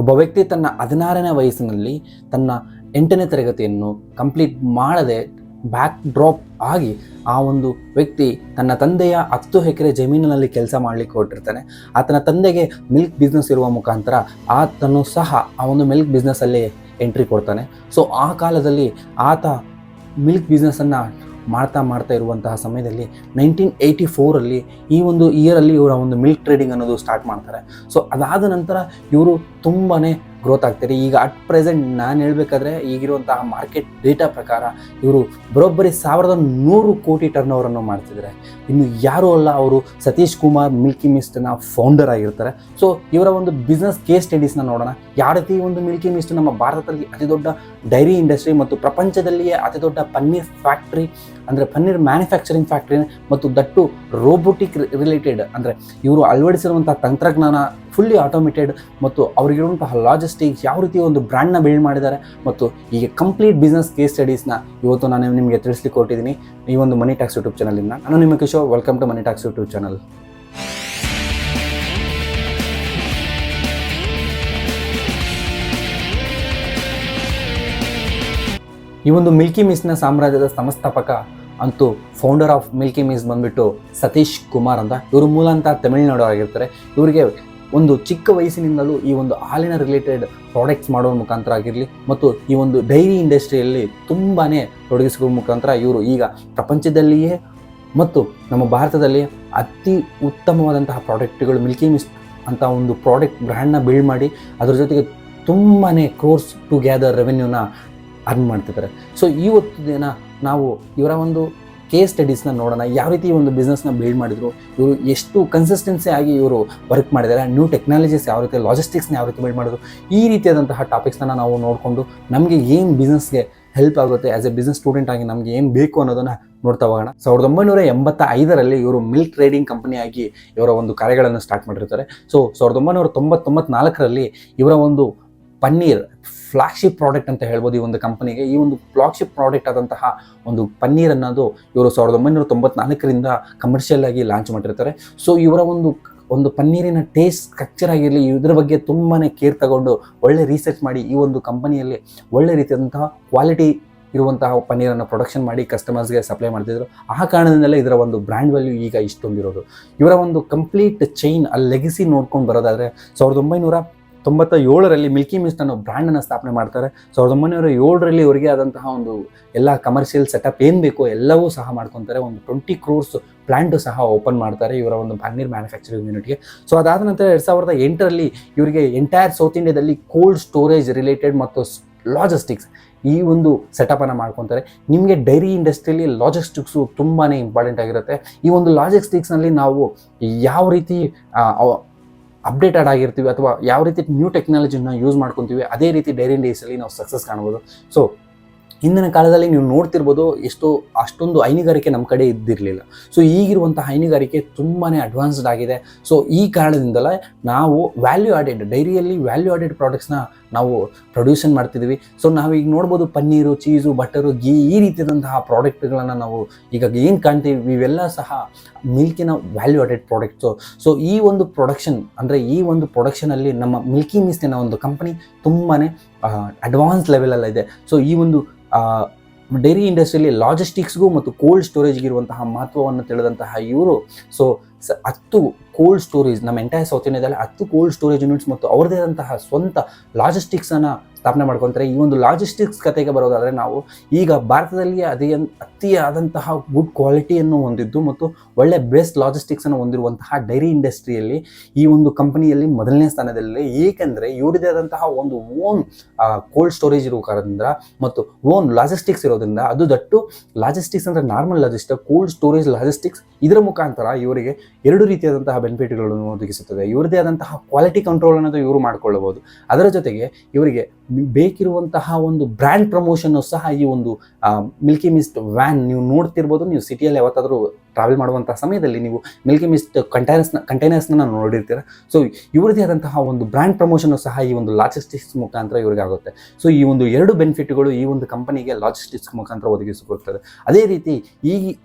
ಒಬ್ಬ ವ್ಯಕ್ತಿ ತನ್ನ 16ನೇ ವಯಸ್ಸಿನಲ್ಲಿ ತನ್ನ 8ನೇ ತರಗತಿಯನ್ನು ಕಂಪ್ಲೀಟ್ ಮಾಡದೆ ಬ್ಯಾಕ್ ಡ್ರಾಪ್ ಆಗಿ ಆ ಒಂದು ವ್ಯಕ್ತಿ ತನ್ನ ತಂದೆಯ 10 ಎಕರೆ ಜಮೀನಿನಲ್ಲಿ ಕೆಲಸ ಮಾಡಲಿಕ್ಕೆ ಹೊರಟಿರ್ತಾನೆ. ಆತನ ತಂದೆಗೆ ಮಿಲ್ಕ್ ಬಿಸ್ನೆಸ್ ಇರುವ ಮುಖಾಂತರ ಆತನು ಸಹ ಆ ಒಂದು ಮಿಲ್ಕ್ ಬಿಸ್ನೆಸ್ಸಲ್ಲಿ ಎಂಟ್ರಿ ಕೊಡ್ತಾನೆ. ಸೊ ಆ ಕಾಲದಲ್ಲಿ ಆತ ಮಿಲ್ಕ್ ಬಿಸ್ನೆಸ್ಸನ್ನು ಮಾಡ್ತಾ ಇರುವಂತಹ ಸಮಯದಲ್ಲಿ 1984 ಈ ಒಂದು ಇಯರಲ್ಲಿ ಇವರ ಒಂದು ಮಿಲ್ಕ್ ಟ್ರೇಡಿಂಗ್ ಅನ್ನೋದು ಸ್ಟಾರ್ಟ್ ಮಾಡ್ತಾರೆ. ಸೊ ಅದಾದ ನಂತರ ಇವರು ತುಂಬಾ ಗ್ರೋತ್ ಆಗ್ತಾರೆ. ಈಗ ಅಟ್ ಪ್ರೆಸೆಂಟ್ ನಾನು ಹೇಳಬೇಕಾದ್ರೆ ಈಗಿರುವಂತಹ ಮಾರ್ಕೆಟ್ ಡೇಟಾ ಪ್ರಕಾರ ಇವರು ಬರೋಬ್ಬರಿ 1100 ಕೋಟಿ ಟರ್ನ್ ಓವರನ್ನು ಮಾಡ್ತಿದ್ದಾರೆ. ಇನ್ನು ಯಾರೂ ಅಲ್ಲ, ಅವರು ಸತೀಶ್ ಕುಮಾರ್ ಮಿಲ್ಕಿ ಮಿಸ್ಟ್ನ ಫೌಂಡರ್ ಆಗಿರ್ತಾರೆ. ಸೊ ಇವರ ಒಂದು ಬಿಸ್ನೆಸ್ ಕೇಸ್ ಸ್ಟಡೀಸ್ನ ನೋಡೋಣ. ಯಾವ ರೀತಿ ಒಂದು ಮಿಲ್ಕಿ ಮಿಸ್ಟ್ ನಮ್ಮ ಭಾರತದಲ್ಲಿ ಅತಿ ದೊಡ್ಡ ಡೈರಿ ಇಂಡಸ್ಟ್ರಿ ಮತ್ತು ಪ್ರಪಂಚದಲ್ಲಿಯೇ ಅತಿ ದೊಡ್ಡ ಪನ್ನೀರ್ ಫ್ಯಾಕ್ಟ್ರಿ ಅಂದರೆ ಪನ್ನೀರ್ ಮ್ಯಾನುಫ್ಯಾಕ್ಚರಿಂಗ್ ಫ್ಯಾಕ್ಟ್ರಿ ಮತ್ತು ದಟ್ಟು ರೋಬೋಟಿಕ್ ರಿಲೇಟೆಡ್ ಅಂದರೆ ಇವರು ಅಳವಡಿಸಿರುವಂಥ ತಂತ್ರಜ್ಞಾನ ಫುಲ್ಲಿ ಆಟೋಮೇಟೆಡ್ ಮತ್ತು ಅವರಿಗಿರುವಂತಹ ಲಾಜಿಸ್ಟಿಕ್ಸ್ ಯಾವ ರೀತಿ ಒಂದು ಬ್ರ್ಯಾಂಡ್ನ ಬಿಲ್ಡ್ ಮಾಡಿದ್ದಾರೆ ಮತ್ತು ಈಗ ಕಂಪ್ಲೀಟ್ ಬಿಸ್ನೆಸ್ ಕೇಸ್ ಸ್ಟಡೀಸ್ನ ಇವತ್ತು ನಾನು ನಿಮಗೆ ತಿಳಿಸ್ಲಿಕ್ಕೆ ಕೊಟ್ಟಿದ್ದೀನಿ ಈ ಒಂದು ಮನಿ ಟ್ಯಾಕ್ಸ್ ಯೂಟ್ಯೂಬ್ ಚಾನಲಿಂದ. ನಾನು ನಿಮ್ಮ Kishore, welcome to money tax YouTube channel. ಈ ಒಂದು ಮಿಲ್ಕಿ ಮಿಸ್ಟ್ನ ಸಾಮ್ರಾಜ್ಯದ ಸಂಸ್ಥಾಪಕ ಅಂತೂ ಫೌಂಡರ್ ಆಫ್ ಮಿಲ್ಕಿ ಮಿಸ್ಟ್ ಬಂದ್ಬಿಟ್ಟು ಸತೀಶ್ ಕುಮಾರ್ ಅಂತ. ಇವರು ಮೂಲಂತ ತಮಿಳುನಾಡು ಆಗಿರ್ತಾರೆ. ಇವರಿಗೆ ಒಂದು ಚಿಕ್ಕ ವಯಸ್ಸಿನಿಂದಲೂ ಈ ಒಂದು ಹಾಲಿನ ರಿಲೇಟೆಡ್ ಪ್ರಾಡಕ್ಟ್ಸ್ ಮಾಡೋ ಮುಖಾಂತರ ಆಗಿರಲಿ ಮತ್ತು ಈ ಒಂದು ಡೈರಿ ಇಂಡಸ್ಟ್ರಿಯಲ್ಲಿ ತುಂಬಾ ತೊಡಗಿಸಿಕೊಳ್ಳೋ ಮುಖಾಂತರ ಇವರು ಈಗ ಪ್ರಪಂಚದಲ್ಲಿಯೇ ಮತ್ತು ನಮ್ಮ ಭಾರತದಲ್ಲಿ ಅತಿ ಉತ್ತಮವಾದಂತಹ ಪ್ರಾಡಕ್ಟ್ಗಳು ಮಿಲ್ಕಿ ಮಿಸ್ಟ್ ಅಂತ ಒಂದು ಪ್ರಾಡಕ್ಟ್ ಬ್ರ್ಯಾಂಡ್ನ ಬಿಲ್ಡ್ ಮಾಡಿ ಅದರ ಜೊತೆಗೆ ತುಂಬಾ ಕ್ರೋರ್ಸ್ ಟು ಗ್ಯಾದರ್ ರೆವೆನ್ಯೂನ ಅರ್ನ್ ಮಾಡ್ತಿದ್ದಾರೆ. ಸೊ ಇವತ್ತು ದಿನ ನಾವು ಇವರ ಒಂದು ಕೇಸ್ ಸ್ಟಡೀಸ್ನ ನೋಡೋಣ. ಯಾವ ರೀತಿ ಒಂದು ಬಿಸ್ನೆಸ್ನ ಬಿಲ್ಡ್ ಮಾಡಿದ್ರು, ಇವರು ಎಷ್ಟು ಕನ್ಸಿಸ್ಟೆನ್ಸಿ ಆಗಿ ಇವರು ವರ್ಕ್ ಮಾಡಿದ್ದಾರೆ, ನ್ಯೂ ಟೆಕ್ನಾಲಜೀಸ್ ಯಾವ ರೀತಿ, ಲಾಜಿಸ್ಟಿಕ್ಸ್ನ ಯಾವ ರೀತಿ ಬಿಲ್ಡ್ ಮಾಡಿದ್ರು, ಈ ರೀತಿಯಾದಂತಹ ಟಾಪಿಕ್ಸ್ನ ನಾವು ನೋಡಿಕೊಂಡು ನಮಗೆ ಏನು ಬಿಸ್ನೆಸ್ಗೆ ಹೆಲ್ಪ್ ಆಗುತ್ತೆ ಆ್ಯಸ್ ಎ ಬಿಸ್ನೆಸ್ ಸ್ಟೂಡೆಂಟ್ ಆಗಿ ನಮಗೆ ಏನು ಬೇಕು ಅನ್ನೋದನ್ನು ನೋಡ್ತಾ ಹೋಗೋಣ. 1985 ಇವರು ಮಿಲ್ಕ್ ಟ್ರೇಡಿಂಗ್ ಕಂಪನಿಯಾಗಿ ಇವರ ಒಂದು ಕಾರ್ಯಗಳನ್ನು ಸ್ಟಾರ್ಟ್ ಮಾಡಿರ್ತಾರೆ. ಸೊ 1994 ಇವರ ಒಂದು ಪನ್ನೀರ್ ಫ್ಲಾಗ್ಶಿಪ್ ಪ್ರಾಡಕ್ಟ್ ಅಂತ ಹೇಳ್ಬೋದು ಈ ಒಂದು ಕಂಪನಿಗೆ. ಈ ಒಂದು ಫ್ಲಾಗ್ಶಿಪ್ ಪ್ರಾಡಕ್ಟ್ ಆದಂತಹ ಒಂದು ಪನ್ನೀರ್ ಅನ್ನೋದು ಇವರು 1994 ಕಮರ್ಷಿಯಲ್ ಆಗಿ ಲಾಂಚ್ ಮಾಡಿರ್ತಾರೆ. ಸೊ ಇವರ ಒಂದು ಪನ್ನೀರಿನ ಟೇಸ್ಟ್ ಸ್ಟ್ರಕ್ಚರ್ ಆಗಿರಲಿ ಇದ್ರ ಬಗ್ಗೆ ತುಂಬಾ ಕೇರ್ ತಗೊಂಡು ಒಳ್ಳೆ ರಿಸರ್ಚ್ ಮಾಡಿ ಈ ಒಂದು ಕಂಪನಿಯಲ್ಲಿ ಒಳ್ಳೆ ರೀತಿಯಾದಂತಹ ಕ್ವಾಲಿಟಿ ಇರುವಂತಹ ಪನ್ನೀರನ್ನು ಪ್ರೊಡಕ್ಷನ್ ಮಾಡಿ ಕಸ್ಟಮರ್ಸ್ಗೆ ಸಪ್ಲೈ ಮಾಡ್ತಿದ್ರು. ಆ ಕಾರಣದಿಂದಲೇ ಇದರ ಒಂದು ಬ್ರ್ಯಾಂಡ್ ವ್ಯಾಲ್ಯೂ ಈಗ ಇಷ್ಟೊಂದಿರೋದು. ಇವರ ಒಂದು ಕಂಪ್ಲೀಟ್ ಚೈನ್ ಆ ಲೆಗಸಿ ನೋಡ್ಕೊಂಡು ಬರೋದಾದರೆ 1997 ಮಿಲ್ಕಿ ಮಿಸ್ಟ್ ಅನ್ನೋ ಬ್ರ್ಯಾಂಡನ್ನು ಸ್ಥಾಪನೆ ಮಾಡ್ತಾರೆ. 1907 ಇವರಿಗೆ ಆದಂತಹ ಒಂದು ಎಲ್ಲ ಕಮರ್ಷಿಯಲ್ ಸೆಟಪ್ ಏನು ಬೇಕೋ ಎಲ್ಲವೂ ಸಹ ಮಾಡ್ಕೊತಾರೆ. ಒಂದು 20 crores ಪ್ಲ್ಯಾಂಟು ಸಹ ಓಪನ್ ಮಾಡ್ತಾರೆ ಇವರ ಒಂದು ಪನ್ನೀರ್ ಮ್ಯಾನುಫ್ಯಾಕ್ಚರಿಂಗ್ ಯೂನಿಟ್ಗೆ. ಸೊ ಅದಾದ ನಂತರ 2008 ಇವರಿಗೆ ಎಂಟೈರ್ ಸೌತ್ ಇಂಡಿಯಾದಲ್ಲಿ ಕೋಲ್ಡ್ ಸ್ಟೋರೇಜ್ ರಿಲೇಟೆಡ್ ಮತ್ತು ಲಾಜಿಸ್ಟಿಕ್ಸ್ ಈ ಒಂದು ಸೆಟಪನ್ನು ಮಾಡ್ಕೊತಾರೆ. ನಿಮಗೆ ಡೈರಿ ಇಂಡಸ್ಟ್ರಿಯಲ್ಲಿ ಲಾಜಿಸ್ಟಿಕ್ಸು ತುಂಬಾ ಇಂಪಾರ್ಟೆಂಟ್ ಆಗಿರುತ್ತೆ. ಈ ಒಂದು ಲಾಜಿಸ್ಟಿಕ್ಸ್ನಲ್ಲಿ ನಾವು ಯಾವ ರೀತಿ ಅಪ್ಡೇಟೆಡ್ ಆಗಿರ್ತೀವಿ ಅಥವಾ ಯಾವ ರೀತಿ ನ್ಯೂ ಟೆಕ್ನಾಲಜಿನ ಯೂಸ್ ಮಾಡ್ಕೊತೀವಿ ಅದೇ ರೀತಿ ಡೈರಿ ಇಂಡಸ್ಟ್ರಿಯಲ್ಲಿ ನಾವು ಸಕ್ಸಸ್ ಕಾಣ್ಬೋದು. ಸೊ ಹಿಂದಿನ ಕಾಲದಲ್ಲಿ ನೀವು ನೋಡ್ತಿರ್ಬೋದು ಅಷ್ಟೊಂದು ಹೈನುಗಾರಿಕೆ ನಮ್ಮ ಕಡೆ ಇದ್ದಿರಲಿಲ್ಲ. ಸೊ ಈಗಿರುವಂಥ ಹೈನುಗಾರಿಕೆ ತುಂಬಾ ಅಡ್ವಾನ್ಸ್ಡ್ ಆಗಿದೆ. ಸೊ ಈ ಕಾರಣದಿಂದಲೇ ನಾವು ವ್ಯಾಲ್ಯೂ ಆಡೆಡ್ ಡೈರಿಯಲ್ಲಿ ವ್ಯಾಲ್ಯೂ ಆಡೆಡ್ ಪ್ರಾಡಕ್ಟ್ಸ್ನ ನಾವು ಪ್ರೊಡ್ಯೂಷನ್ ಮಾಡ್ತಿದ್ವಿ. ಸೊ ನಾವೀಗ ನೋಡ್ಬೋದು ಪನ್ನೀರು, ಚೀಸು, ಬಟರು, ಗೀ ಈ ರೀತಿಯಾದಂತಹ ಪ್ರಾಡಕ್ಟ್ಗಳನ್ನು ನಾವು ಈಗ ಏನು ಕಾಣ್ತೀವಿ ಇವೆಲ್ಲ ಸಹ ಮಿಲ್ಕಿನ ವ್ಯಾಲ್ಯೂ ಆಡೆಡ್ ಪ್ರಾಡಕ್ಟ್ಸು. ಸೊ ಈ ಒಂದು ಪ್ರೊಡಕ್ಷನ್ ಅಂದರೆ ಈ ಒಂದು ಪ್ರೊಡಕ್ಷನಲ್ಲಿ ನಮ್ಮ ಮಿಲ್ಕಿ ಮಿಸ್ಟಿನ ಒಂದು ಕಂಪನಿ ತುಂಬಾ ಅಡ್ವಾನ್ಸ್ ಲೆವೆಲಲ್ಲಿದೆ. ಸೊ ಈ ಒಂದು ಡೈರಿ ಇಂಡಸ್ಟ್ರಿಯಲ್ಲಿ ಲಾಜಿಸ್ಟಿಕ್ಸ್ಗೂ ಮತ್ತು ಕೋಲ್ಡ್ ಸ್ಟೋರೇಜ್ಗೆ ಇರುವಂತಹ ಮಹತ್ವವನ್ನು ತಿಳಿದಂತಹ ಇವರು 10 ಕೋಲ್ಡ್ ಸ್ಟೋರೇಜ್ ನಮ್ಮ ಎಂಟೈರ್ ಸೌತ್ ಇಂಡಿಯಾದಲ್ಲಿ 10 ಕೋಲ್ಡ್ ಸ್ಟೋರೇಜ್ ಯೂನಿಟ್ಸ್ ಮತ್ತು ಅವ್ರದ್ದೇ ಆದಂತಹ ಸ್ವಂತ ಲಾಜಿಸ್ಟಿಕ್ಸನ್ನು ಸ್ಥಾಪನೆ ಮಾಡ್ಕೊತಾರೆ. ಈ ಒಂದು ಲಾಜಿಸ್ಟಿಕ್ಸ್ ಕತೆಗೆ ಬರೋದಾದರೆ ನಾವು ಈಗ ಭಾರತದಲ್ಲಿ ಅತಿಯಾದಂತಹ ಗುಡ್ ಕ್ವಾಲಿಟಿಯನ್ನು ಹೊಂದಿದ್ದು ಮತ್ತು ಒಳ್ಳೆ ಬೆಸ್ಟ್ ಲಾಜಿಸ್ಟಿಕ್ಸನ್ನು ಹೊಂದಿರುವಂತಹ ಡೈರಿ ಇಂಡಸ್ಟ್ರಿಯಲ್ಲಿ ಈ ಒಂದು ಕಂಪನಿಯಲ್ಲಿ ಮೊದಲನೇ ಸ್ಥಾನದಲ್ಲಿ. ಏಕೆಂದರೆ ಇವರದೇ ಆದಂತಹ ಒಂದು ಓನ್ ಕೋಲ್ಡ್ ಸ್ಟೋರೇಜ್ ಇರೋ ಕಾರಣದಿಂದ ಮತ್ತು ಓನ್ ಲಾಜಿಸ್ಟಿಕ್ಸ್ ಇರೋದ್ರಿಂದ, ಅದು ದಟ್ಟು ಲಾಜಿಸ್ಟಿಕ್ಸ್ ಅಂದರೆ normal logistic, cold storage logistics, ಇದರ ಮುಖಾಂತರ ಇವರಿಗೆ 2 ರೀತಿಯಾದಂತಹ ಬೆನಿಫಿಟ್ಗಳನ್ನು ಒದಗಿಸುತ್ತದೆ. ಇವರದೇ ಆದಂತಹ ಕ್ವಾಲಿಟಿ ಕಂಟ್ರೋಲ್ ಅನ್ನೋದು ಇವರು ಮಾಡ್ಕೊಳ್ಳಬಹುದು. ಅದರ ಜೊತೆಗೆ ಇವರಿಗೆ ಬೇಕಿರುವಂತಹ ಒಂದು ಬ್ರ್ಯಾಂಡ್ ಪ್ರಮೋಷನ್ನು ಸಹ ಈ ಒಂದು ಮಿಲ್ಕಿ ಮಿಸ್ಟ್ ವ್ಯಾನ್ ನೀವು ನೋಡ್ತಿರ್ಬೋದು. ನೀವು ಸಿಟಿಯಲ್ಲಿ ಯಾವತ್ತಾದರೂ ಟ್ರಾವೆಲ್ ಮಾಡುವಂತಹ ಸಮಯದಲ್ಲಿ ನೀವು ಮಿಲ್ಕಿ ಮಿಸ್ಟ್ ಕಂಟೈನರ್ಸ್ನ ನೋಡಿರ್ತೀರ. ಸೊ ಇವರದೇ ಆದಂತಹ ಒಂದು ಬ್ರ್ಯಾಂಡ್ ಪ್ರಮೋಷನ್ನು ಸಹ ಈ ಒಂದು ಲಾಜಿಸ್ಟಿಕ್ಸ್ ಮುಖಾಂತರ ಇವರಿಗೆ ಆಗುತ್ತೆ. ಸೊ ಈ ಒಂದು 2 ಬೆನಿಫಿಟ್ಗಳು ಈ ಒಂದು ಕಂಪನಿಗೆ ಲಾಜಿಸ್ಟಿಕ್ಸ್ ಮುಖಾಂತರ ಒದಗಿಸಿಕೊಡ್ತದೆ. ಅದೇ ರೀತಿ ಈ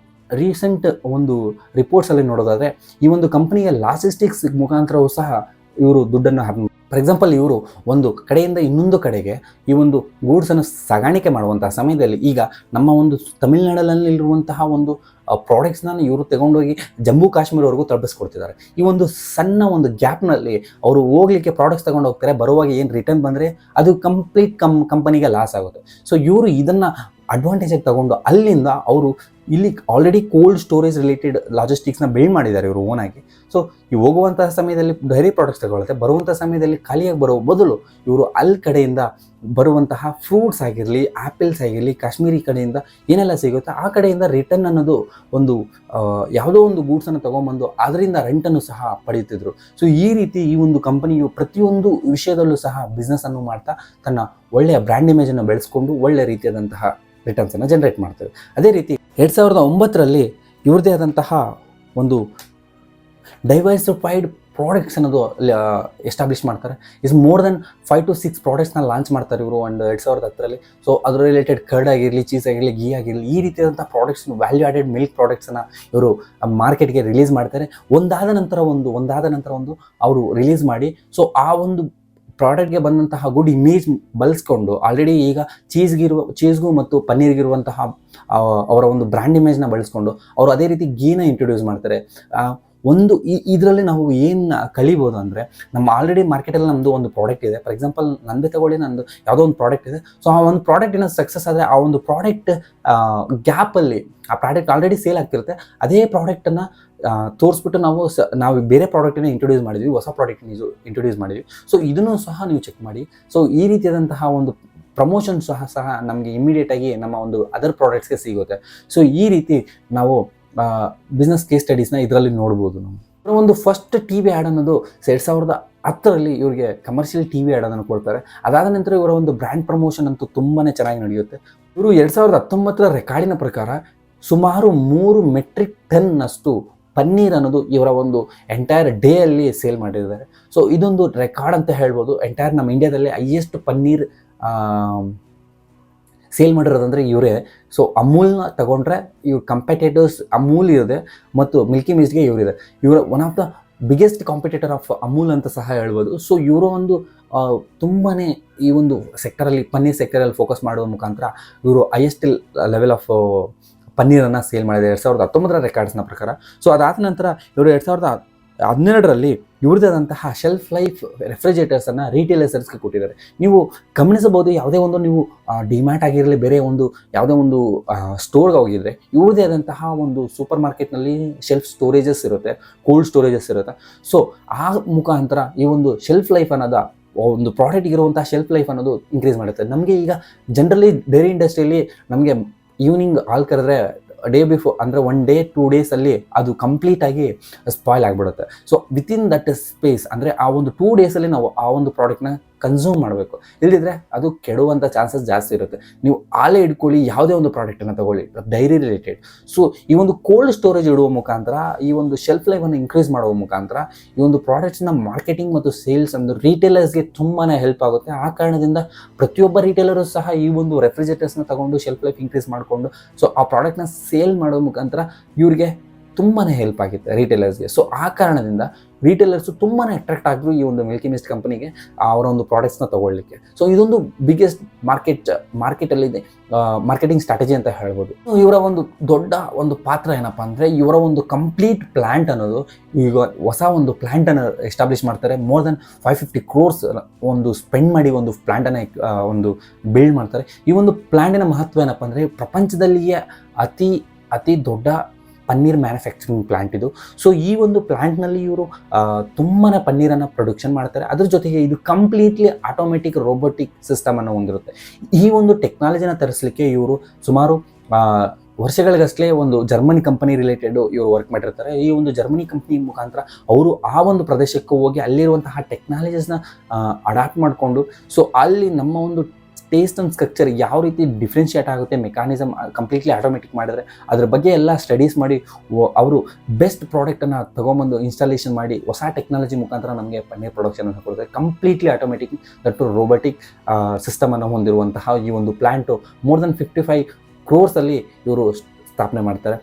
ರೀಸೆಂಟ್ ಒಂದು ರಿಪೋರ್ಟ್ಸಲ್ಲಿ ನೋಡೋದಾದರೆ ಈ ಒಂದು ಕಂಪನಿಯ ಲಾಜಿಸ್ಟಿಕ್ಸ್ ಮುಖಾಂತರವೂ ಸಹ ಇವರು ದುಡ್ಡನ್ನು ಫಾರ್ ಎಕ್ಸಾಂಪಲ್ ಇವರು ಒಂದು ಕಡೆಯಿಂದ ಇನ್ನೊಂದು ಕಡೆಗೆ ಈ ಒಂದು ಗೂಡ್ಸನ್ನು ಸಾಗಾಣಿಕೆ ಮಾಡುವಂತಹ ಸಮಯದಲ್ಲಿ ಈಗ ನಮ್ಮ ಒಂದು ತಮಿಳುನಾಡಲ್ಲಿರುವಂತಹ ಒಂದು ಪ್ರಾಡಕ್ಟ್ಸ್ನ ಇವರು ತಗೊಂಡೋಗಿ ಜಮ್ಮು ಕಾಶ್ಮೀರವರೆಗೂ ತಲುಪಿಸ್ಕೊಡ್ತಿದ್ದಾರೆ. ಈ ಒಂದು ಸಣ್ಣ ಒಂದು ಗ್ಯಾಪ್ನಲ್ಲಿ ಅವರು ಹೋಗ್ಲಿಕ್ಕೆ ಪ್ರಾಡಕ್ಟ್ಸ್ ತಗೊಂಡು ಹೋಗ್ತಾರೆ, ಬರುವಾಗ ಏನು ರಿಟರ್ನ್ ಬಂದರೆ ಅದು ಕಂಪ್ಲೀಟ್ ಕಂಪನಿಗೆ ಲಾಸ್ ಆಗುತ್ತೆ. ಸೊ ಇವರು ಇದನ್ನು ಅಡ್ವಾಂಟೇಜಾಗಿ ತಗೊಂಡು ಅಲ್ಲಿಂದ ಅವರು ಇಲ್ಲಿ ಆಲ್ರೆಡಿ ಕೋಲ್ಡ್ ಸ್ಟೋರೇಜ್ ರಿಲೇಟೆಡ್ ಲಾಜಿಸ್ಟಿಕ್ಸ್ನ ಬಿಲ್ಡ್ ಮಾಡಿದ್ದಾರೆ ಇವರು ಓನಾಗಿ. ಸೊ ಈ ಹೋಗುವಂತಹ ಸಮಯದಲ್ಲಿ ಡೈರಿ ಪ್ರಾಡಕ್ಟ್ಸ್ ತಗೊಳುತ್ತೆ, ಬರುವಂಥ ಸಮಯದಲ್ಲಿ ಖಾಲಿಯಾಗಿ ಬರೋ ಬದಲು ಇವರು ಅಲ್ಲಿ ಕಡೆಯಿಂದ ಬರುವಂತಹ ಫ್ರೂಟ್ಸ್ ಆಗಿರಲಿ, ಆ್ಯಪಲ್ಸ್ ಆಗಿರಲಿ, ಕಾಶ್ಮೀರಿ ಕಡೆಯಿಂದ ಏನೆಲ್ಲ ಸಿಗುತ್ತೆ ಆ ಕಡೆಯಿಂದ ರಿಟರ್ನ್ ಅನ್ನೋದು ಒಂದು ಯಾವುದೋ ಒಂದು ಗೂಡ್ಸನ್ನು ತೊಗೊಂಬಂದು ಅದರಿಂದ ರೆಂಟನ್ನು ಸಹ ಪಡೆಯುತ್ತಿದ್ರು. ಸೊ ಈ ರೀತಿ ಈ ಒಂದು ಕಂಪನಿಯು ಪ್ರತಿಯೊಂದು ವಿಷಯದಲ್ಲೂ ಸಹ ಬಿಸ್ನೆಸ್ಸನ್ನು ಮಾಡ್ತಾ ತನ್ನ ಒಳ್ಳೆಯ ಬ್ರ್ಯಾಂಡ್ ಇಮೇಜನ್ನು ಬೆಳೆಸ್ಕೊಂಡು ಒಳ್ಳೆಯ ರೀತಿಯಾದಂತಹ ರಿಟರ್ನ್ಸನ್ನು ಜನರೇಟ್ ಮಾಡ್ತದೆ. ಅದೇ ರೀತಿ 2009ರಲ್ಲಿ ಇವ್ರದ್ದೇ ಆದಂತಹ ಒಂದು ಡೈವರ್ಸಿಫೈಡ್ ಪ್ರಾಡಕ್ಟ್ಸ್ ಅನ್ನೋದು ಎಸ್ಟಾಬ್ಲಿಷ್ ಮಾಡ್ತಾರೆ. ಇಸ್ ಮೋರ್ ದೆನ್ 5 to 6 ಪ್ರಾಡಕ್ಟ್ಸ್ನ ಲಾಂಚ್ ಮಾಡ್ತಾರೆ ಇವರು ಒಂದು 2010ರಲ್ಲಿ. ಸೊ ಅದ್ರ ರಿಲೇಟೆಡ್ ಕರ್ಡ್ ಆಗಿರಲಿ, ಚೀಸ್ ಆಗಿರಲಿ, ಗೀ ಆಗಿರಲಿ, ಈ ರೀತಿಯಾದಂಥ ಪ್ರಾಡಕ್ಟ್ಸ್ ವ್ಯಾಲ್ಯೂ ಆ್ಯಡೆಡ್ ಮಿಲ್ಕ್ ಪ್ರಾಡಕ್ಟ್ಸನ್ನು ಇವರು ಮಾರ್ಕೆಟ್ಗೆ ರಿಲೀಸ್ ಮಾಡ್ತಾರೆ. ಒಂದಾದ ನಂತರ ಒಂದು ಅವರು ರಿಲೀಸ್ ಮಾಡಿ ಸೊ ಆ ಒಂದು ಪ್ರಾಡಕ್ಟ್ಗೆ ಬಂದಂತಹ ಗುಡ್ ಇಮೇಜ್ ಬಳಸ್ಕೊಂಡು ಆಲ್ರೆಡಿ ಈಗ ಚೀಸ್ಗೂ ಮತ್ತು ಪನ್ನೀರ್ಗಿರುವಂತಹ ಅವರ ಒಂದು ಬ್ರ್ಯಾಂಡ್ ಇಮೇಜ್ನ ಬಳಸ್ಕೊಂಡು ಅವರು ಅದೇ ರೀತಿ ಗೀನ ಇಂಟ್ರೊಡ್ಯೂಸ್ ಮಾಡ್ತಾರೆ. ಒಂದು ಇದರಲ್ಲಿ ನಾವು ಏನು ಕಲಿಬೋದು ಅಂದರೆ, ನಮ್ಮ ಆಲ್ರೆಡಿ ಮಾರ್ಕೆಟಲ್ಲಿ ನಮ್ಮದು ಒಂದು ಪ್ರಾಡಕ್ಟ್ ಇದೆ. ಫಾರ್ ಎಕ್ಸಾಂಪಲ್ ನಂದೇ ತಗೊಳ್ಳಿ, ನಂದು ಯಾವುದೋ ಒಂದು ಪ್ರಾಡಕ್ಟ್ ಇದೆ. ಸೊ ಆ ಒಂದು ಪ್ರಾಡಕ್ಟ್ ಏನೋ ಸಕ್ಸಸ್ ಆದರೆ ಆ ಒಂದು ಪ್ರಾಡಕ್ಟ್ ಗ್ಯಾಪಲ್ಲಿ ಆ ಪ್ರಾಡಕ್ಟ್ ಆಲ್ರೆಡಿ ಸೇಲ್ ಆಗ್ತಿರುತ್ತೆ. ಅದೇ ಪ್ರಾಡಕ್ಟನ್ನು ತೋರಿಸ್ಬಿಟ್ಟು ನಾವು ಬೇರೆ ಪ್ರಾಡಕ್ಟನ್ನು ಇಂಟ್ರೊಡ್ಯೂಸ್ ಮಾಡಿದ್ವಿ, ಹೊಸ ಪ್ರಾಡಕ್ಟ್ನ ಇಂಟ್ರೊಡ್ಯೂಸ್ ಮಾಡಿದ್ವಿ. ಸೊ ಇದನ್ನು ಸಹ ನೀವು ಚೆಕ್ ಮಾಡಿ. ಸೊ ಈ ರೀತಿಯಾದಂತಹ ಒಂದು ಪ್ರಮೋಷನ್ ಸಹ ನಮಗೆ ಇಮಿಡಿಯೇಟಾಗಿ ನಮ್ಮ ಒಂದು ಅದರ್ ಪ್ರಾಡಕ್ಟ್ಸ್ಗೆ ಸಿಗುತ್ತೆ. ಸೊ ಈ ರೀತಿ ನಾವು ಬಿಸ್ನೆಸ್ ಕೇಸ್ ಸ್ಟಡೀಸ್ನ ಇದರಲ್ಲಿ ನೋಡ್ಬೋದು. ನಾವು ಒಂದು ಫಸ್ಟ್ ಟಿ ವಿ ಆ್ಯಡ್ ಅನ್ನೋದು 2010ರಲ್ಲಿ ಇವರಿಗೆ ಕಮರ್ಷಿಯಲ್ ಟಿ ವಿ ಆ್ಯಡ್ ಅನ್ನು ಕೊಡ್ತಾರೆ. ಅದಾದ ನಂತರ ಇವರ ಒಂದು ಬ್ರ್ಯಾಂಡ್ ಪ್ರಮೋಷನ್ ಅಂತೂ ತುಂಬಾ ಚೆನ್ನಾಗಿ ನಡೆಯುತ್ತೆ. ಇವರು 2019ರ ರೆಕಾರ್ಡಿನ ಪ್ರಕಾರ ಸುಮಾರು 3 ಮೆಟ್ರಿಕ್ ಟನ್ನಷ್ಟು ಪನ್ನೀರ್ ಅನ್ನೋದು ಇವರ ಒಂದು ಎಂಟೈರ್ ಡೇ ಅಲ್ಲಿ ಸೇಲ್ ಮಾಡಿದ್ದಾರೆ. ಸೊ ಇದೊಂದು ರೆಕಾರ್ಡ್ ಅಂತ ಹೇಳ್ಬೋದು. ಎಂಟೈರ್ ನಮ್ಮ ಇಂಡಿಯಾದಲ್ಲಿ ಹೈಯೆಸ್ಟ್ ಪನ್ನೀರ್ ಸೇಲ್ ಮಾಡಿರೋದಂದರೆ ಇವರೇ. ಸೊ ಅಮೂಲ್ನ ತಗೊಂಡ್ರೆ ಇವ್ರ ಕಂಪೆಟೇಟರ್ಸ್ ಅಮೂಲ್ ಇದೆ ಮತ್ತು ಮಿಲ್ಕಿ ಮಿಸ್ಟ್ಗೆ ಇವರಿದೆ. ಇವರ one of the biggest competitor of Amul ಅಂತ ಸಹ ಹೇಳ್ಬೋದು. ಸೊ ಇವರು ಒಂದು ತುಂಬಾ ಈ ಒಂದು ಸೆಕ್ಟರಲ್ಲಿ ಪನ್ನೀರ್ ಸೆಕ್ಟರಲ್ಲಿ ಫೋಕಸ್ ಮಾಡುವ ಮುಖಾಂತರ ಇವರು ಹೈಯೆಸ್ಟ್ ಲೆವೆಲ್ ಆಫ್ ಪನ್ನೀರನ್ನು ಸೇಲ್ ಮಾಡಿದೆ 2019ರ ರೆಕಾರ್ಡ್ಸ್ನ ಪ್ರಕಾರ. ಸೊ ಅದಾದ ನಂತರ ಇವರು 2012ರಲ್ಲಿ ಇವ್ರದ್ದೇ ಆದಂತಹ ಶೆಲ್ಫ್ ಲೈಫ್ ರೆಫ್ರಿಜರೇಟರ್ಸನ್ನು ರಿಟೇಲರ್ಸ್ಗೆ ಕೊಟ್ಟಿದ್ದಾರೆ. ನೀವು ಗಮನಿಸಬಹುದು, ಯಾವುದೇ ಒಂದು ನೀವು ಡಿಮ್ಯಾಟ್ ಆಗಿರಲಿ, ಬೇರೆ ಒಂದು ಯಾವುದೇ ಒಂದು ಸ್ಟೋರ್ಗೆ ಹೋಗಿದ್ರೆ ಇವ್ರದ್ದೇ ಆದಂತಹ ಒಂದು ಸೂಪರ್ ಮಾರ್ಕೆಟ್ನಲ್ಲಿ ಶೆಲ್ಫ್ ಸ್ಟೋರೇಜಸ್ ಇರುತ್ತೆ, ಕೋಲ್ಡ್ ಸ್ಟೋರೇಜಸ್ ಇರುತ್ತೆ. ಸೊ ಆ ಮುಖಾಂತರ ಈ ಒಂದು ಶೆಲ್ಫ್ ಲೈಫ್ ಅನ್ನೋದು ಒಂದು ಪ್ರಾಡಕ್ಟ್ ಇರುವಂಥ ಶೆಲ್ಫ್ ಲೈಫ್ ಅನ್ನೋದು ಇನ್ಕ್ರೀಸ್ ಮಾಡುತ್ತೆ. ನಮಗೆ ಈಗ ಜನರಲಿ ಡೈರಿ ಇಂಡಸ್ಟ್ರಿಯಲ್ಲಿ ನಮಗೆ ಈವ್ನಿಂಗ್ ಹಾಲು ಕರೆದ್ರೆ ಡೇ ಬಿಫೋರ್ ಅಂದರೆ 1 day 2 days ಅದು ಕಂಪ್ಲೀಟಾಗಿ ಸ್ಪಾಯ್ಲ್ ಆಗಿಬಿಡುತ್ತೆ. ಸೊ ವಿತಿನ್ ದಟ್ ಸ್ಪೇಸ್ ಅಂದರೆ ಆ ಒಂದು 2 days ನಾವು ಆ ಒಂದು ಪ್ರಾಡಕ್ಟ್ನ ಕನ್ಸ್ಯೂಮ್ ಮಾಡಬೇಕು. ಇಲ್ಲದಿದ್ದರೆ ಅದು ಕೆಡುವಂಥ ಚಾನ್ಸಸ್ ಜಾಸ್ತಿ ಇರುತ್ತೆ. ನೀವು ಹಾಲೇ ಇಟ್ಕೊಳ್ಳಿ, ಯಾವುದೇ ಒಂದು ಪ್ರಾಡಕ್ಟನ್ನು ತಗೊಳ್ಳಿ ಡೈರಿ ರಿಲೇಟೆಡ್. ಸೊ ಈ ಒಂದು ಕೋಲ್ಡ್ ಸ್ಟೋರೇಜ್ ಇಡುವ ಮುಖಾಂತರ, ಈ ಒಂದು ಶೆಲ್ಫ್ ಲೈಫನ್ನು ಇನ್ಕ್ರೀಸ್ ಮಾಡುವ ಮುಖಾಂತರ ಈ ಒಂದು ಪ್ರಾಡಕ್ಟ್ಸ್ನ ಮಾರ್ಕೆಟಿಂಗ್ ಮತ್ತು ಸೇಲ್ಸ್ ಅಂದರೆ ರಿಟೇಲರ್ಸ್ಗೆ ತುಂಬಾ ಹೆಲ್ಪ್ ಆಗುತ್ತೆ. ಆ ಕಾರಣದಿಂದ ಪ್ರತಿಯೊಬ್ಬ ರಿಟೇಲರು ಸಹ ಈ ಒಂದು ರೆಫ್ರಿಜರೇಟರ್ಸ್ನ ತಗೊಂಡು ಶೆಲ್ಫ್ ಲೈಫ್ ಇನ್ಕ್ರೀಸ್ ಮಾಡಿಕೊಂಡು ಸೊ ಆ ಪ್ರಾಡಕ್ಟ್ನ ಸೇಲ್ ಮಾಡೋ ಮುಖಾಂತರ ಇವ್ರಿಗೆ ತುಂಬಾ ಹೆಲ್ಪ್ ಆಗುತ್ತೆ ರಿಟೇಲರ್ಸ್ಗೆ. ಸೊ ಆ ಕಾರಣದಿಂದ ರಿಟೇಲರ್ಸು ತುಂಬಾ ಅಟ್ರಾಕ್ಟ್ ಆಗಿದ್ರು ಈ ಒಂದು ಮಿಲ್ಕಿ ಮಿಸ್ಟ್ ಕಂಪನಿಗೆ ಅವರ ಒಂದು ಪ್ರಾಡಕ್ಟ್ಸ್ನ ತೊಗೊಳ್ಳಿಕ್ಕೆ. ಸೊ ಇದೊಂದು ಬಿಗ್ಗೆಸ್ಟ್ ಮಾರ್ಕೆಟಲ್ಲಿದೆ ಮಾರ್ಕೆಟಿಂಗ್ ಸ್ಟ್ರಾಟಜಿ ಅಂತ ಹೇಳ್ಬೋದು. ಇವರ ಒಂದು ದೊಡ್ಡ ಒಂದು ಪಾತ್ರ ಏನಪ್ಪ ಅಂದರೆ, ಇವರ ಒಂದು ಕಂಪ್ಲೀಟ್ ಪ್ಲ್ಯಾಂಟ್ ಅನ್ನೋದು ಈಗ ಹೊಸ ಒಂದು ಪ್ಲ್ಯಾಂಟನ್ನು ಎಸ್ಟಾಬ್ಲಿಷ್ ಮಾಡ್ತಾರೆ. ಮೋರ್ ದೆನ್ 550 crores ಒಂದು ಸ್ಪೆಂಡ್ ಮಾಡಿ ಒಂದು ಪ್ಲ್ಯಾಂಟನ್ನು ಒಂದು ಬಿಲ್ಡ್ ಮಾಡ್ತಾರೆ. ಈ ಒಂದು ಪ್ಲ್ಯಾಂಟಿನ ಮಹತ್ವ ಏನಪ್ಪ ಅಂದರೆ, ಪ್ರಪಂಚದಲ್ಲಿಯೇ ಅತಿ ದೊಡ್ಡ ಪನ್ನೀರ್ ಮ್ಯಾನುಫ್ಯಾಕ್ಚರಿಂಗ್ ಪ್ಲ್ಯಾಂಟ್ ಇದು. ಸೊ ಈ ಒಂದು ಪ್ಲ್ಯಾಂಟ್ನಲ್ಲಿ ಇವರು ತುಂಬಾ ಪನ್ನೀರನ್ನು ಪ್ರೊಡಕ್ಷನ್ ಮಾಡ್ತಾರೆ. ಅದ್ರ ಜೊತೆಗೆ ಇದು ಕಂಪ್ಲೀಟ್ಲಿ ಆಟೋಮೆಟಿಕ್ ರೋಬೋಟಿಕ್ ಸಿಸ್ಟಮನ್ನು ಹೊಂದಿರುತ್ತೆ. ಈ ಒಂದು ಟೆಕ್ನಾಲಜಿನ ತರಿಸಲಿಕ್ಕೆ ಇವರು ಸುಮಾರು ವರ್ಷಗಳಿಗಷ್ಟೇ ಒಂದು ಜರ್ಮನಿ ಕಂಪನಿ ರಿಲೇಟೆಡ್ ಇವರು ವರ್ಕ್ ಮಾಡಿರ್ತಾರೆ. ಈ ಒಂದು ಜರ್ಮನಿ ಕಂಪ್ನಿ ಮುಖಾಂತರ ಅವರು ಆ ಒಂದು ಪ್ರದೇಶಕ್ಕೆ ಹೋಗಿ ಅಲ್ಲಿರುವಂತಹ ಟೆಕ್ನಾಲಜೀಸ್ನ ಅಡಾಪ್ಟ್ ಮಾಡಿಕೊಂಡು ಸೊ ಅಲ್ಲಿ ನಮ್ಮ ಒಂದು ಟೇಸ್ಟ್ ಆ್ಯಂಡ್ ಸ್ಟ್ರಕ್ಚರ್ ಯಾವ ರೀತಿ ಡಿಫ್ರೆನ್ಷಿಯೇಟ್ ಆಗುತ್ತೆ, ಮೆಕ್ಯಾನಿಸಮ್ ಕಂಪ್ಲೀಟ್ಲಿ ಆಟೋಮೆಟಿಕ್ ಮಾಡಿದರೆ ಅದ್ರ ಬಗ್ಗೆ ಎಲ್ಲ ಸ್ಟಡೀಸ್ ಮಾಡಿ ಅವರು ಬೆಸ್ಟ್ ಪ್ರಾಡಕ್ಟನ್ನು ತೊಗೊಂಬಂದು ಇನ್ಸ್ಟಾಲೇಷನ್ ಮಾಡಿ ಹೊಸ ಟೆಕ್ನಾಲಜಿ ಮುಖಾಂತರ ನಮಗೆ ಪನ್ನೀರ್ ಪ್ರೊಡಕ್ಷನನ್ನು ಕೊಡ್ತಾರೆ. ಕಂಪ್ಲೀಟ್ಲಿ ಆಟೋಮೆಟಿಕ್ ದಟ್ಟು ರೋಬೋಟಿಕ್ ಸಿಸ್ಟಮನ್ನು ಹೊಂದಿರುವಂತಹ ಈ ಒಂದು ಪ್ಲ್ಯಾಂಟು ಮೋರ್ ದೆನ್ 55 crores ಇವರು ಸ್ಥಾಪನೆ ಮಾಡ್ತಾರೆ.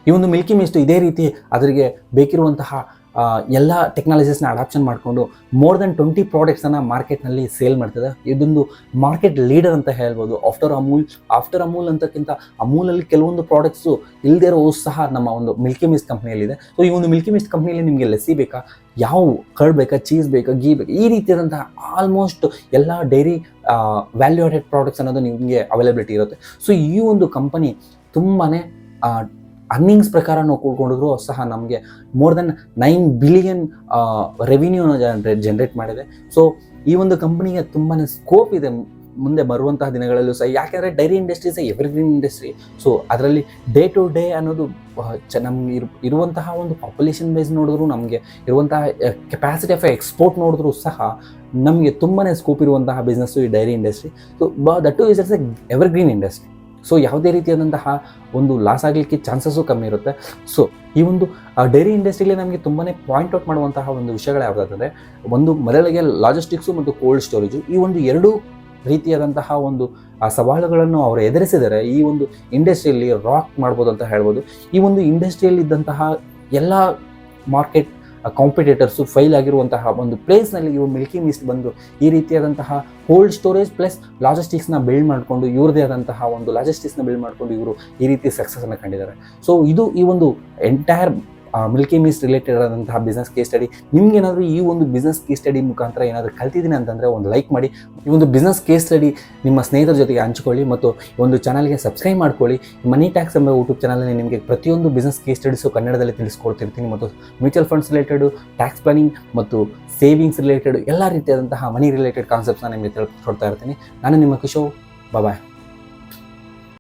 ಈ ಒಂದು ಮಿಲ್ಕಿ ಮಿಸ್ಟ್ ಇದೇ ರೀತಿ ಅದರಿಗೆ ಬೇಕಿರುವಂತಹ ಎಲ್ಲ ಟೆಕ್ನಾಲಜೀಸ್ನ ಅಡಾಪ್ಷನ್ ಮಾಡಿಕೊಂಡು ಮೋರ್ ದೆನ್ 20 ಪ್ರಾಡಕ್ಟ್ಸನ್ನು ಮಾರ್ಕೆಟ್ನಲ್ಲಿ ಸೇಲ್ ಮಾಡ್ತಿದೆ. ಇದೊಂದು ಮಾರ್ಕೆಟ್ ಲೀಡರ್ ಅಂತ ಹೇಳ್ಬೋದು. ಆಫ್ಟರ್ ಅಮೂಲ್ ಅಂತಕ್ಕಿಂತ ಅಮೂಲಲ್ಲಿ ಕೆಲವೊಂದು ಪ್ರಾಡಕ್ಟ್ಸು ಇಲ್ಲದೇ ಇರೋ ಸಹ ನಮ್ಮ ಒಂದು ಮಿಲ್ಕಿ ಮಿಸ್ಟ್ ಕಂಪ್ನಿಯಲ್ಲಿದೆ. ಸೊ ಈ ಒಂದು ಮಿಲ್ಕಿ ಮಿಸ್ಟ್ ಕಂಪ್ನಿಯಲ್ಲಿ ನಿಮಗೆ ಲೆಸ್ಸಿ ಬೇಕಾ, ಯಾವ ಕರ್ಡ್ ಬೇಕಾ, ಚೀಸ್ ಬೇಕಾ, ಗೀ ಬೇಕಾ, ಈ ರೀತಿಯಾದಂತಹ ಆಲ್ಮೋಸ್ಟ್ ಎಲ್ಲ ಡೈರಿ ವ್ಯಾಲ್ಯೂ ಆಡೆಡ್ ಪ್ರಾಡಕ್ಟ್ಸ್ ಅನ್ನೋದು ನಿಮಗೆ ಅವೈಲಬಿಲಿಟಿ ಇರುತ್ತೆ. ಸೊ ಈ ಒಂದು ಕಂಪನಿ ತುಂಬಾ ಅರ್ನಿಂಗ್ಸ್ ಪ್ರಕಾರ ನಾವು ಕೂಡ್ಕೊಂಡಿದ್ರು ಸಹ ನಮಗೆ ಮೋರ್ ದೆನ್ 9 ಬಿಲಿಯನ್ ರೆವಿನ್ಯೂನ ಜನರೇಟ್ ಮಾಡಿದೆ. ಸೊ ಈ ಒಂದು ಕಂಪನಿಗೆ ತುಂಬಾ ಸ್ಕೋಪ್ ಇದೆ ಮುಂದೆ ಬರುವಂತಹ ದಿನಗಳಲ್ಲೂ ಸಹ. ಯಾಕೆಂದರೆ dairy industry is evergreen industry. So ಅದರಲ್ಲಿ ಡೇ ಟು ಡೇ ಅನ್ನೋದು ನಮ್ಗೆ ಇರುವಂತಹ ಒಂದು ಪಾಪ್ಯುಲೇಷನ್ ಬೇಸ್ ನೋಡಿದ್ರು, ನಮಗೆ ಇರುವಂತಹ ಕೆಪಾಸಿಟಿ ಆಫ್ ಎಕ್ಸ್ಪೋರ್ಟ್ ನೋಡಿದ್ರು ಸಹ ನಮಗೆ ತುಂಬಾ ಸ್ಕೋಪ್ ಇರುವಂತಹ ಬಿಸ್ನೆಸ್ಸು ಈ dairy industry. So that two is A evergreen industry. So ಯಾವುದೇ ರೀತಿಯಾದಂತಹ ಒಂದು ಲಾಸ್ ಆಗಲಿಕ್ಕೆ ಚಾನ್ಸಸ್ಸು ಕಮ್ಮಿ ಇರುತ್ತೆ. ಸೊ ಈ ಒಂದು ಡೈರಿ ಇಂಡಸ್ಟ್ರಿಯಲ್ಲಿ ನಮಗೆ ತುಂಬಾ ಪಾಯಿಂಟ್ ಔಟ್ ಮಾಡುವಂತಹ ಒಂದು ವಿಷಯಗಳು ಯಾವುದಾದ್ರೆ, ಒಂದು ಮೊದಲಿಗೆ ಲಾಜಿಸ್ಟಿಕ್ಸು ಮತ್ತು ಕೋಲ್ಡ್ ಸ್ಟೋರೇಜು, ಈ ಒಂದು ಎರಡೂ ರೀತಿಯಾದಂತಹ ಒಂದು ಸವಾಲುಗಳನ್ನು ಅವರು ಎದುರಿಸಿದರೆ ಈ ಒಂದು ಇಂಡಸ್ಟ್ರಿಯಲ್ಲಿ ರಾಕ್ ಮಾಡ್ಬೋದು ಅಂತ ಹೇಳ್ಬೋದು. ಈ ಒಂದು ಇಂಡಸ್ಟ್ರಿಯಲ್ಲಿ ಇದ್ದಂತಹ ಎಲ್ಲ ಮಾರ್ಕೆಟ್ ಕಾಂಪಿಟೇಟರ್ಸು ಫೈಲ್ ಆಗಿರುವಂತಹ ಒಂದು ಪ್ಲೇಸ್ನಲ್ಲಿ ಇವರು ಮಿಲ್ಕಿ ಮಿಸ್ಟ್ ಬಂದು ಈ ರೀತಿಯಾದಂತಹ ಕೋಲ್ಡ್ ಸ್ಟೋರೇಜ್ ಪ್ಲಸ್ ಲಾಜಿಸ್ಟಿಕ್ಸ್ನ ಬಿಲ್ಡ್ ಮಾಡಿಕೊಂಡು ಇವ್ರದೇ ಆದಂತಹ ಒಂದು ಲಾಜಿಸ್ಟಿಕ್ಸ್ನ ಬಿಲ್ಡ್ ಮಾಡಿಕೊಂಡು ಇವರು ಈ ರೀತಿ ಸಕ್ಸಸ್ಸನ್ನು ಕಂಡಿದ್ದಾರೆ. ಸೊ ಇದು ಈ ಒಂದು ಎಂಟೈರ್ ಮಿಲ್ಕಿ ಮಿಸ್ಟ್ ರಿಲೇಟೆಡ್ ಆದಂತಹ ಬಿಸ್ನೆಸ್ ಕೇಸ್ ಸ್ಟಡಿ. ನಿಮ್ಗೇನಾದರೂ ಈ ಒಂದು ಬಿಸ್ನೆಸ್ ಕೇಸ್ ಸ್ಟಡಿ ಮುಖಾಂತರ ಏನಾದರೂ ಕಲ್ತಿದ್ದೀನಿ ಅಂತಂದರೆ ಒಂದು ಲೈಕ್ ಮಾಡಿ, ಈ ಒಂದು ಬಿಸ್ನೆಸ್ ಕೇಸ್ ಸ್ಟಡಿ ನಿಮ್ಮ ಸ್ನೇಹಿತರ ಜೊತೆಗೆ ಹಂಚ್ಕೊಳ್ಳಿ ಮತ್ತು ಒಂದು ಚಾನಲ್ಗೆ ಸಬ್ಸ್ಕ್ರೈಬ್ ಮಾಡ್ಕೊಳ್ಳಿ. ಮನಿ ಟ್ಯಾಕ್ಸ್ ಎಂಬ ಯೂಟ್ಯೂಬ್ ಚಾನಲಲ್ಲಿ ನಿಮಗೆ ಪ್ರತಿಯೊಂದು ಬಿಸ್ನೆಸ್ ಕೇಸ್ ಸ್ಟಡೀಸು ಕನ್ನಡದಲ್ಲಿ ತಿಳಿಸ್ಕೊಡ್ತಿರ್ತೀನಿ ಮತ್ತು mutual funds related, tax planning ಮತ್ತು ಸೇವಿಂಗ್ಸ್ ರಿಲೇಟೆಡ್ ಎಲ್ಲ ರೀತಿಯಾದಂತಹ ಮನಿ ರಿಲೇಟೆಡ್ ಕಾನ್ಸೆಪ್ಟ್ಸ್ನ ನಿಮಗೆ ತಿಳಿಸ್ಕೊಡ್ತಾ ಇರ್ತೀನಿ. ನಾನು ನಿಮ್ಮ ಕಿಶೋರ್. ಬಾಯ್.